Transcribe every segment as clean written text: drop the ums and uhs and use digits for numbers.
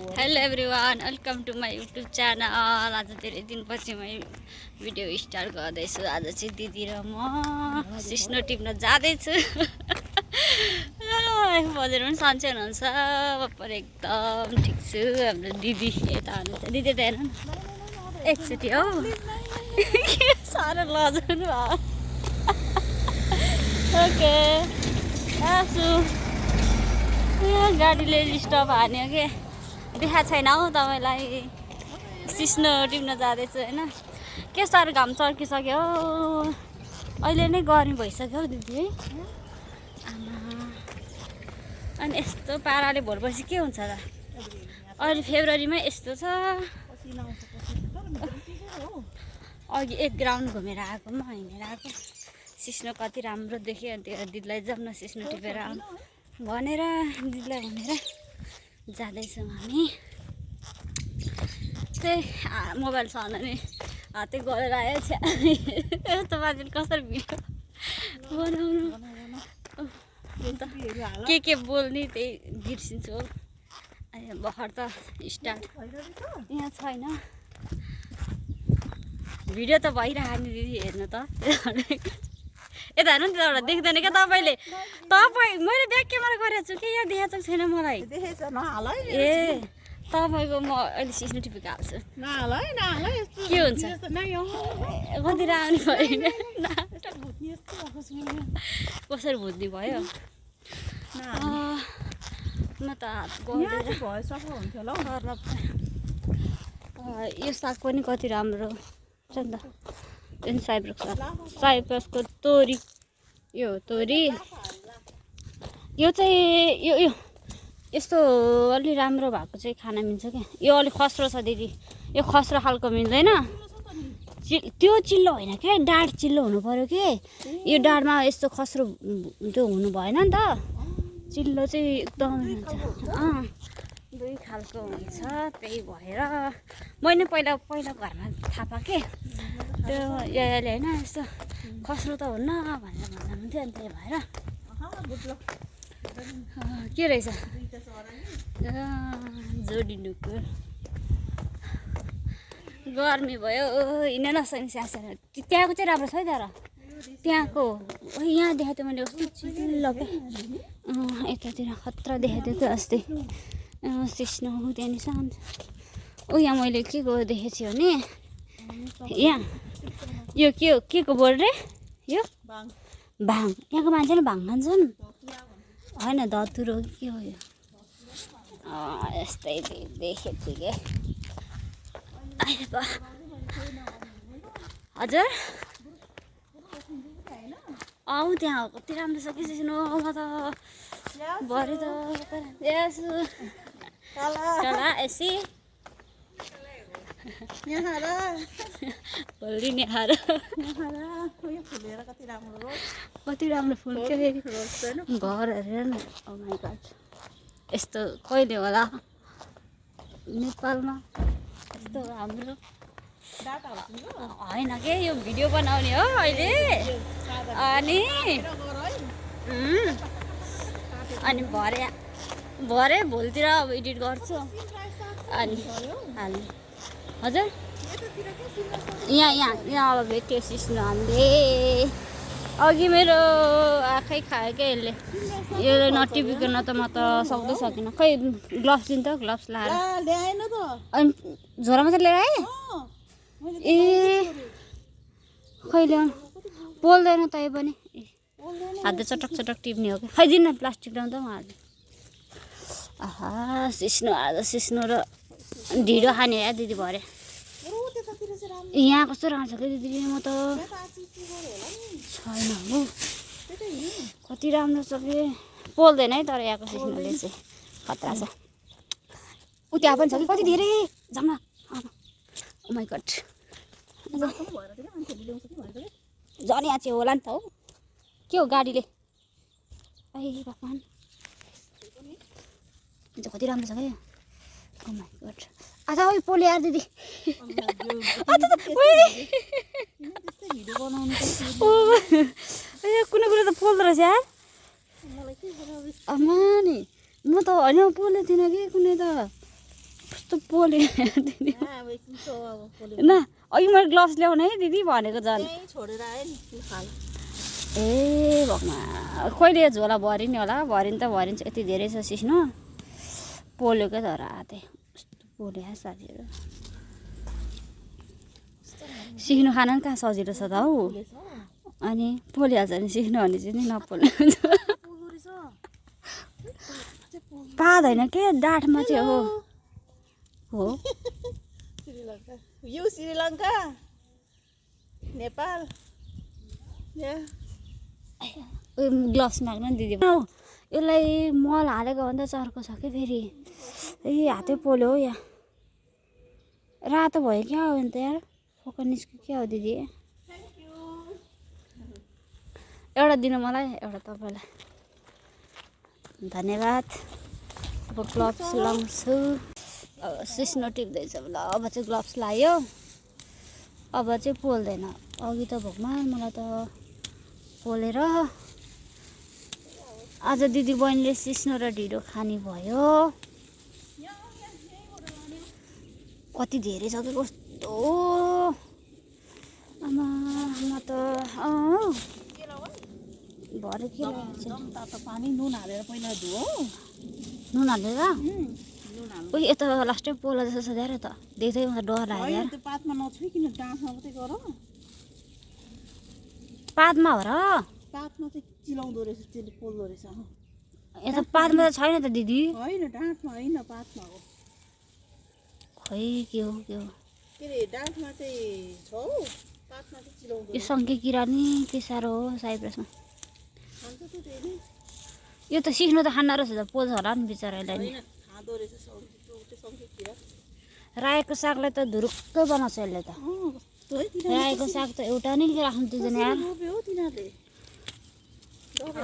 Hello everyone, welcome to my YouTube channel. आज धेरै दिनपछि मैले भिडियो स्टार्ट गर्दैछु। आज चाहिँ दिदी र म सिस्नो टिप्न जाँदैछु। बजार पनि सन्चै हुनुहुन्छ। पर एकदम ठिक छु। हाम्रो दिदी यता हुनुहुन्छ। दिदी त हेर्नु न एकचोटि हौ साह्रो लजाउनु भयो। ओके आसु गाडीले स्टप हान्यो के देखाएको छैन हौ तपाईँलाई। सिस्नो टिप्न जाँदैछु होइन। के साह्रो घाम चर्किसक्यो हौ। अहिले नै गर्मी भइसक्यो हौ दिदी है। आमा अनि यस्तो पाराले भोलिपर्सि के हुन्छ र? अहिले फेब्रुअरीमै यस्तो छ। अघि एक ग्राउन्ड घुमेर आएको म हिँडेर आएको। सिस्नो कति राम्रो देख्यो। अनि त्यो दिदीलाई जाउँ न सिस्नो टिपेर आउँ भनेर दिदीलाई भनेर जाँदैछौँ हामी। त्यही मोबाइल छ भने हातै गरेर आयो। यस्तो मान्छेले कसरी भिडियो बनाउनु के बोल्ने त्यही बिर्सिन्छु हौ। अहिले भर्खर त स्टार्ट यहाँ छैन। भिडियो त भइरहेको नि दिदी हेर्नु त। यता हेर्नु नि त्यताबाट देख्दैन क्या तपाईँले। मैले ब्याक क्यामेरा गरेको छु कि यहाँ देखाएको छैन मलाई। ए तपाईँको म अहिले सिस्नो टिपेको हाल्छु। के हुन्छ कतिर आउने भयो कसरी भुत्ने भयो। म त हात यो साग पनि कति राम्रो छ नि त। साइप्रस साइप्रसको तोरी यो तोरी यो चाहिँ यो यस्तो अलि राम्रो भएको चाहिँ खान मिल्छ क्या। यो अलिक खस्रो छ दिदी। यो खस्रो खालको मिल्दैन। त्यो चिल्लो होइन क्या, डाँड चिल्लो हुनु पर्यो कि। यो डाँडमा यस्तो खस्रो त्यो हुनु भएन नि त। चिल्लो चाहिँ एकदम हुन्छ। दुई खालको हुन्छ। त्यही भएर मैले पहिला घरमा थाहा पाएँ त्यो यसले होइन यस्तो खस्रो त हुन्न भनेर भन्नुहुन्थ्यो। अनि त्यही भएर के रहेछ जोडिनुको गर्मी भयो हिँड्न नसक्ने सानो त्यहाँको चाहिँ राम्रो छ है तर त्यहाँको यहाँ देखाएको थियो मैले कस्तो चिल्लो क्या। यतातिर खतरा देखाएको थियो अस्ति सिस्नो त्यहाँनिर सानो। यहाँ मैले के देखेको छु भने यहाँ यो के को बोर्ड रे यो भाङ। यहाँको मान्छेले भाङ खान्छन् होइन धतुरो के हो यो। यस्तै देखेको छु कि हजुर आऊ त्यहाँ कति राम्रो छ कि सिस्नो। म त भरे त यसी भोलि निहार कति राम्रो फुल्छ घर हेरेर न। ओ माइ गड यस्तो कहिले होला नेपालमा यस्तो हाम्रो होइन के यो भिडियो बनाउने हो अहिले। अनि भरे भोलितिर अब एडिट गर्छु अनि हाल्ने। हजुर यहाँ अब भेट्यो सिस्नो हामीले। अघि मेरो आँखै खायो क्या यसले। यसले नटिपिकन त म त सक्दै सकिनँ। खै ग्लोभ्स दिनु त ग्लोभ्स लगाएर अनि झोलामा चाहिँ लिएर आएँ। ए खै ल्याउनु पोल्दैन त यो पनि। हातले चटक टिप्ने हो कि। खै दिनु न प्लास्टिक ल्याउनु त म हाल्छु। आहा सिस्नो आज सिस्नो र ढिँडो खाने या दिदी भरे। यहाँ कस्तो राम्रो छ कि दिदी। म त छैन हो कति राम्रो छ कि पोल्दैन है तर यहाँको सिस्नोले चाहिँ खतरा छ। त्यहाँ पनि छ कि कति धेरै जम्मा। ओ माइ गड जनी यहाँ चाहिँ होला नि त हौ। के हो गाडीले ए भगवान् कति राम्रो छ क्या। ओ माइ गड आज उयो पोले यार दिदी। कुनै कुरो त पोल्दो रहेछ यार। आमा नि म त होइन पोलेको थिइनँ कि कुनै त कस्तो पोले दिदी अब चिसो अब पोले न अघि मैले ग्लोभ्स ल्याउन है दिदी भनेको झन् त्यही छोडेर आयो नि त्यो खाल ए भगवान् कहिले झोला भरिने होला भरिन्छ भरिन्छ यति धेरै छ सिस्नो पोलेकै धर हाते कस्तो पोले साथीहरू सिक्नु खान नि कहाँ सजिलो छ त हौ अनि पोलिहाल्छ नि सिक्नु भने चाहिँ नि नपोल्ने हुन्छ पादैन के डाँठमा चाहिँ हो श्रीलङ्का यो श्रीलङ्का नेपाल ग्लोभ्स माग्नु नि दिदी यसलाई मल हालेको भन्दा चर्को छ कि फेरि ए हातै पोल्यो हौ यहाँ रातो भयो क्या हो नि त यार फोका निस्क्यो क्या हो दिदी एउटा दिनु मलाई एउटा तपाईँलाई धन्यवाद अब ग्लोभ्स लाउँछु अब सिस्नो टिप्दैछ ल अब चाहिँ ग्लोभ्स लायो अब चाहिँ पोल्दैन अघि त भगवान् मलाई त पोलेर आज दिदी बहिनीले सिस्नो र ढिँडो खाने भयो कति धेरै छ कि कस्तो आमा म त भरे के तातो पानी नुन हालेर पहिला धुओ नुन हालेर नुन हाल्नु उही यता लास्टै पोला जस्तो छ यार त देख्दै म त डर लाग्यो यार त्यो पातमा नछुइकिन डाँठमा मात्रै गर पातमा हो र पातमा चाहिँ चिलाउँदो रहेछ त्यसले पोल्दो रहेछ यता पातमा त छैन त दिदी होइन डाँठमा होइन पातमा हो खै के हो के अरे डाँठमा चाहिँ छ हौ पातमा चाहिँ चिलाउँदो यो सङ्के किरा नि के साह्रो हो साइप्रसमा खान्छ त त्यही यो त सिक्नु त खान्न रहेछ त पोल्छ होला नि बिचरालाई नि होइन खाँदो रहेछ त्यो सङ्के किरा रायोको सागलाई त धुरुक्क बनाउँछ यसले त कस्तो है रायोको साग त एउटा नै राख्नु दिँदैन यार रोप्यो हो तिनीहरूले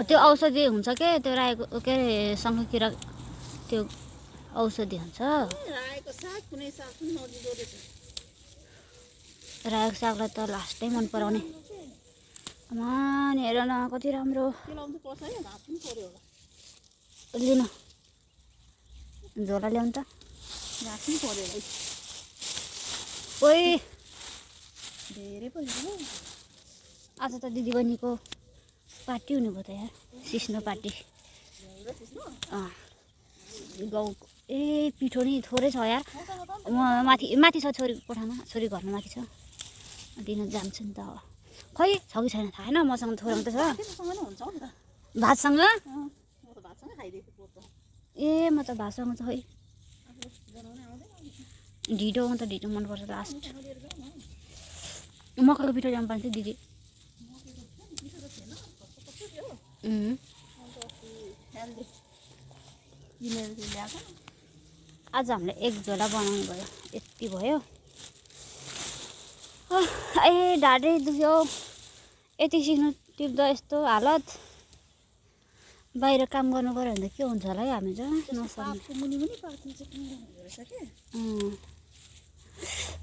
त्यो औषधि हुन्छ के त्यो रायोको के अरे सङ्के किरा त्यो औषधि हुन्छ रायोको साग कुनै साग पनि नदिँदो रहेछ रायोको सागलाई त लास्टै मन पराउने मान हेर न कति राम्रो चिलाउनु पर्छ है घाँस पनि पऱ्यो होला लिन झोला ल्याउनु त घाँस पनि पऱ्यो होला ओइ धेरै पऱ्यो आज त दिदी बहिनीको पार्टी हुने भयो त यार सिस्नो पार्टी गाउँको ए पिठो नि थोरै छ यार म माथि छ छोरीको कोठामा छोरी घरमा माथि छ दिन जान्छु नि त खै छ कि छैन थाहा छैन मसँग थोरै मात्रै छ भातसँग ए म त भातसँग त खै ढिँडो म त ढिँडो मनपर्छ लास्ट मकैको पिठो ल्याउनु पर्ने थियो दिदी आज हामीले एक झोला बनाउनु भयो यति भयो ए ढाडै दुख्यो यति सिक्नु टिप्दा यस्तो हालत बाहिर काम गर्नु पऱ्यो भने त के हुन्छ होला है हामी चाहिँ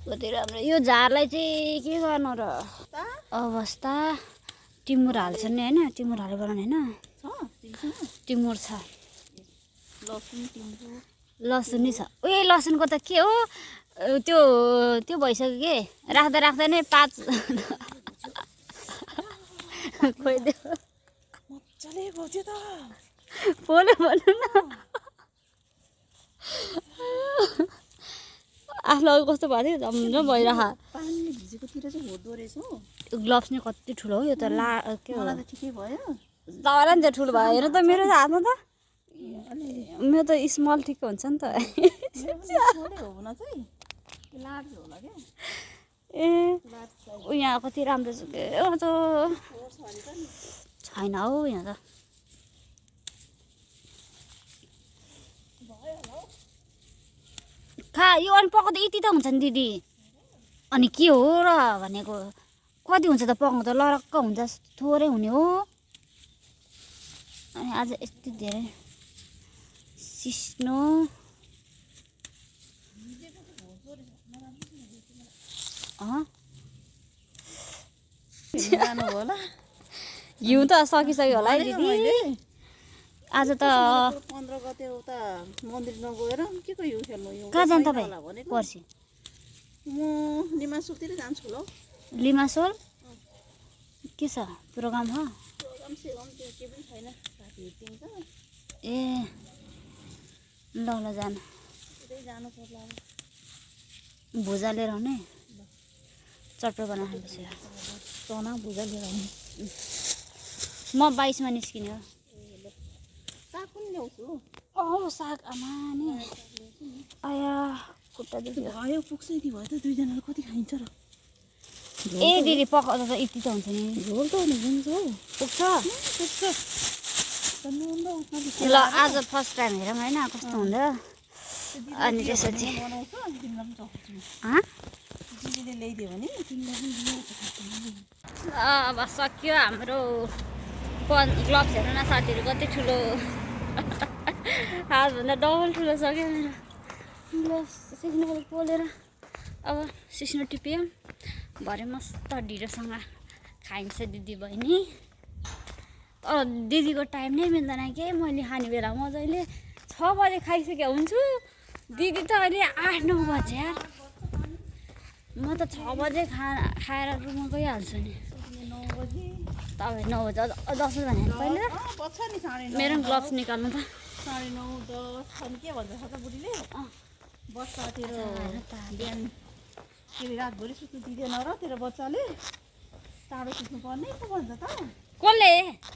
कति राम्रो यो झारलाई चाहिँ के गर्नु र अवस्था टिमुर हाल्छ नि होइन टिमुर हालेर बनाउने होइन टिमुर छ लसुन नि छ उयो लसुनको त के हो त्यो त्यो भइसक्यो के राख्दा राख्दा नै पात खोइदियो मजाले भयो त पोल्यो भन्नु न आफूलाई कस्तो भएको थियो झम्झम भइरह पानीले भिजेकोतिर चाहिँ होदो रहेछ हो ग्लोभ्स नि कति ठुलो हो यो त के हो ठिकै भयो तपाईँलाई नि चाहिँ ठुलो भयो हेर त मेरो हातमा त मेरो त स्मल ठिक हुन्छ नि त ए ऊ यहाँ कति राम्रो छ के छैन हौ यहाँ त खा यो अनि पकाउँदा यति त हुन्छ नि दिदी अनि के हो र भनेको कति हुन्छ त पकाउँदा लरक्क हुन्छ थोरै हुने हो अनि आज यति धेरै सिस्नो हिउँ त सकिसक्यो होला है दिदी आज त 15 गते उता मन्दिर नगएर के को यो खेल्नु यो कहाँ जानु छैन तपाईँ होला भनेको पर्सि म लिमासुकतिर जान्छु ल लिमासोल के छ प्रोग्राम हो प्रोग्राम सेग्राम त्यो के पनि छैन साथी हिँड्छ ए ल ल जानु त्यतै जानु पर्ला अब भुजा लिएर आउने चटो बनाएर बसेर चना भुजा लिएर आउनु म 22 मा निस्किने हो साग पनि ल्याउँछु साग आमा नि आया खुट्टा दुख्यो भयो पुग्छ यति भयो त दुईजनाले कति खाइन्छ र ए दिदी पकाउँदा त यति त हुन्छ नि झोल त हुन्छ हौ पुग्छ पुग्छ ल आज फर्स्ट टाइम हेरौँ होइन कस्तो हुँदो अनि त्यसपछि बनाउँछ तिमीलाई पनि चखाउँछु दिदीले ल्याइदियो भने तिमीलाई पनि अब सक्यो हाम्रो ग्लोभ्स हेर्नु न साथीहरू कति ठुलो हातभन्दा डबल ठुलो सक्यो मेरो ग्लोभ्स सिस्नो पोलेर अब सिस्नो टिप्यो भरे मस्त ढिलोसँग खाइन्छ दिदी बहिनी दिदीको टाइम नै मिल्दैन के मैले खाने बेला मजाले 6 बजे खाइसकेको हुन्छु दिदी त अहिले 8-9 बजे यार म त 6 बजे खाएर रुममा गइहाल्छु नि 9 बजी तपाईँ 9 बजे 10 बजे भने पहिले बच्छ नि 9:30 मेरो ग्लोभ्स निकाल्नु त 9:30 10 अनि के भन्छ त बुढीले बच्चा तेरो बिहान के रातभरि सुत्नु दिँदैन र तेरो बच्चाले टाढो सुत्नु पर्ने पो भन्छ त कसले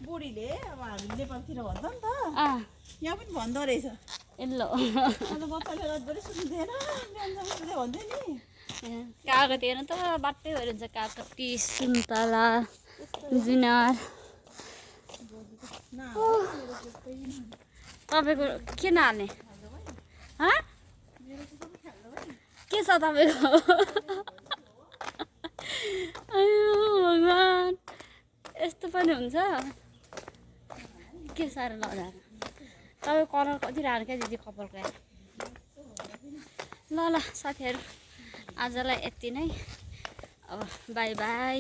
बुढीले अब हामी नेपालतिर भन्छ नि त यहाँ पनि भन्दो रहेछ ए ल अन्त बच्चाले रातभरि सुत्नु दिएन बिहानसम्म सुत्दै भन्थ्यो नि कागती हेर्नु त बाटै भएर हुन्छ कागती सुन्तला जिनार तपाईँको के नहाल्ने के छ तपाईँको अयो भगवान् यस्तो पनि हुन्छ के साह्रो लगाएर तपाईँ कलर कति राम्रो क्या दिदी कपालको यार ल ल साथीहरू आजलाई यति नै अब बाई बाई